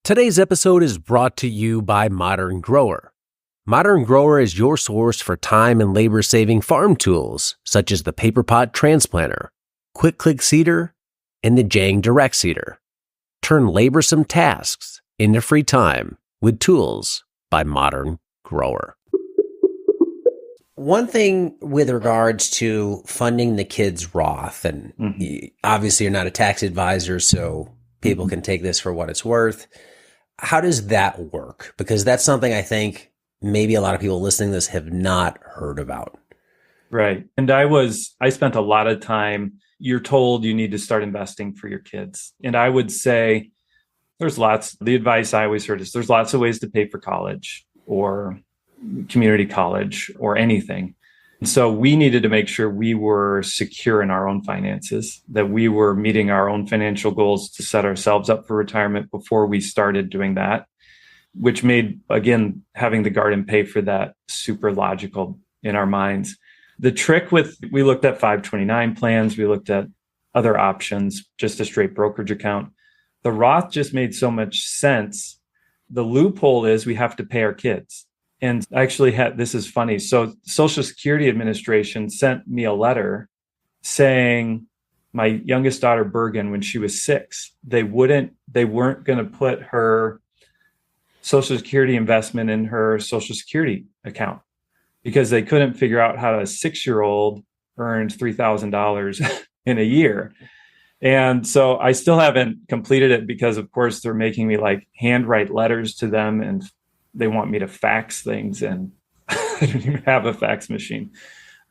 Today's episode is brought to you by Modern Grower. Modern Grower is your source for time and labor-saving farm tools, such as the Paper Pot Transplanter, Quick Click Seeder, and the Jang Direct Seeder. Turn laborsome tasks into free time with tools by Modern Grower. One thing with regards to funding the kids' Roth, and obviously you're not a tax advisor, so people can take this for what it's worth. How does that work? Because that's something I think maybe a lot of people listening to this have not heard about. Right. And I spent a lot of time, you're told you need to start investing for your kids. And I would say the advice I always heard is there's lots of ways to pay for college or community college or anything. And so we needed to make sure we were secure in our own finances, that we were meeting our own financial goals to set ourselves up for retirement before we started doing that, which made, again, having the garden pay for that super logical in our minds. The trick we looked at 529 plans, we looked at other options, just a straight brokerage account. The Roth just made so much sense. The loophole is we have to pay our kids. And actually this is funny. So Social Security Administration sent me a letter saying my youngest daughter, Bergen, when she was 6, they weren't going to put her Social Security investment in her Social Security account because they couldn't figure out how a 6-year-old earned $3,000 in a year. And so I still haven't completed it because, of course, they're making me handwrite letters to them and they want me to fax things, and I don't even have a fax machine.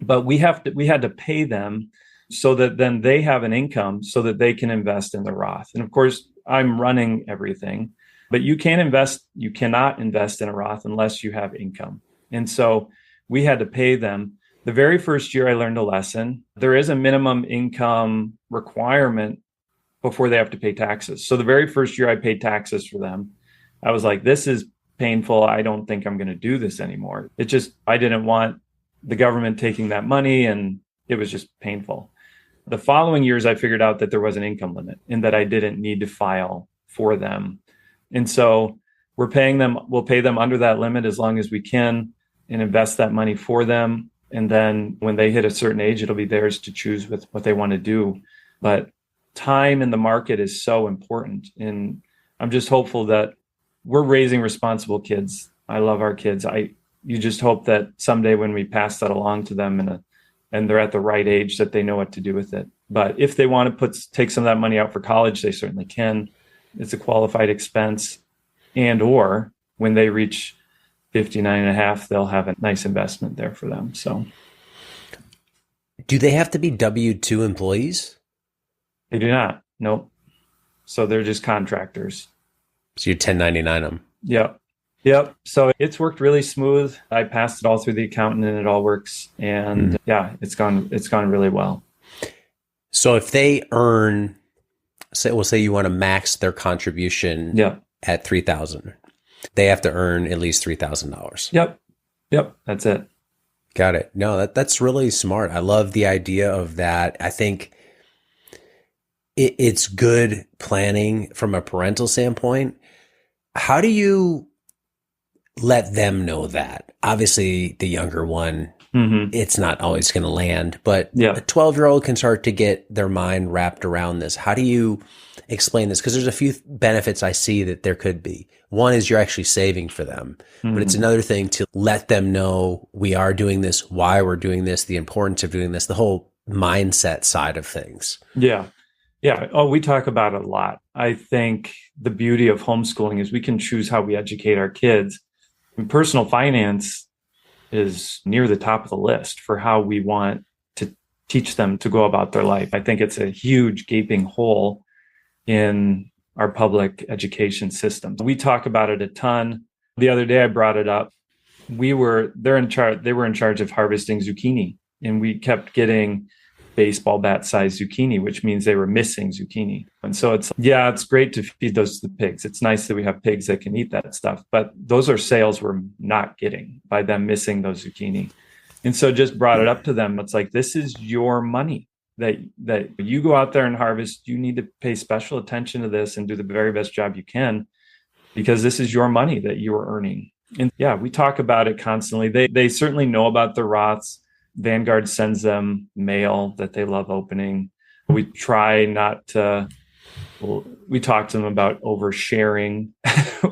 But we had to pay them so that then they have an income so that they can invest in the Roth. And of course, I'm running everything, but you cannot invest in a Roth unless you have income. And so we had to pay them. The very first year I learned a lesson. There is a minimum income requirement before they have to pay taxes. So the very first year I paid taxes for them, I was like, this is painful. I don't think I'm going to do this anymore. I didn't want the government taking that money, and it was just painful. The following years, I figured out that there was an income limit and that I didn't need to file for them. And so we'll pay them under that limit as long as we can and invest that money for them. And then when they hit a certain age, it'll be theirs to choose with what they want to do. But time in the market is so important. And I'm just hopeful that we're raising responsible kids. I love our kids. You just hope that someday when we pass that along to them and they're at the right age, that they know what to do with it. But if they want to take some of that money out for college, they certainly can. It's a qualified expense. Or when they reach 59 and a half, they'll have a nice investment there for them. So, do they have to be W-2 employees? They do not. Nope. So they're just contractors. So you 1099 them. Yep. So it's worked really smooth. I passed it all through the accountant and it all works. And it's gone really well. So if they earn, we'll say you want to max their contribution at $3,000, they have to earn at least $3,000. Yep. That's it. Got it. No, that's really smart. I love the idea of that. I think it's good planning from a parental standpoint. How do you let them know that? Obviously, the younger one, it's not always going to land, but a 12-year-old can start to get their mind wrapped around this. How do you explain this? Because there's a few benefits I see that there could be. One is you're actually saving for them, but it's another thing to let them know we are doing this, why we're doing this, the importance of doing this, the whole mindset side of things. Yeah. Oh, we talk about it a lot. I think the beauty of homeschooling is we can choose how we educate our kids. And personal finance is near the top of the list for how we want to teach them to go about their life. I think it's a huge gaping hole in our public education system. We talk about it a ton. The other day I brought it up. They were in charge of harvesting zucchini, and we kept getting baseball bat sized zucchini, which means they were missing zucchini. And so it's great to feed those to the pigs. It's nice that we have pigs that can eat that stuff, but those are sales we're not getting by them missing those zucchini. And so just brought it up to them. It's like, this is your money that you go out there and harvest. You need to pay special attention to this and do the very best job you can. because this is your money that you are earning. And yeah, we talk about it constantly. They certainly know about the Roths. Vanguard sends them mail that they love opening. We try not to, we talk to them about oversharing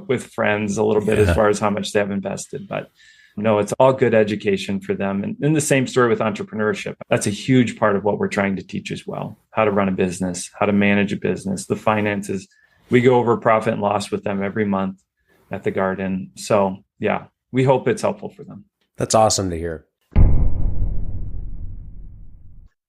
with friends a little bit as far as how much they have invested. But no, it's all good education for them. And the same story with entrepreneurship. That's a huge part of what we're trying to teach as well. How to run a business, how to manage a business, the finances. We go over profit and loss with them every month at the garden. So yeah, we hope it's helpful for them. That's awesome to hear.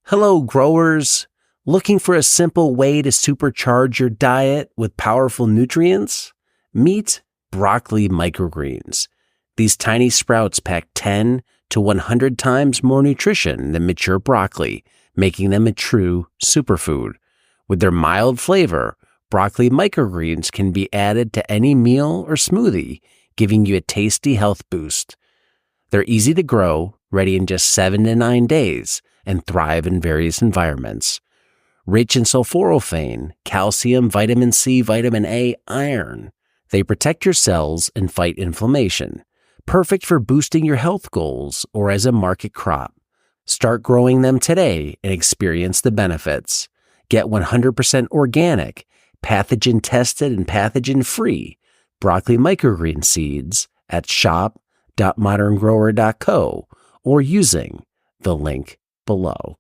Hello, growers. Looking for a simple way to supercharge your diet with powerful nutrients? Meet broccoli microgreens. These tiny sprouts pack 10 to 100 times more nutrition than mature broccoli, making them a true superfood. With their mild flavor, broccoli microgreens can be added to any meal or smoothie, giving you a tasty health boost. They're easy to grow, ready in just 7 to 9 days, and thrive in various environments. Rich in sulforaphane, calcium, vitamin C, vitamin A, iron. They protect your cells and fight inflammation. Perfect for boosting your health goals or as a market crop. Start growing them today and experience the benefits. Get 100% organic, pathogen-tested and pathogen-free broccoli microgreen seeds at shop.moderngrower.co or using the link below.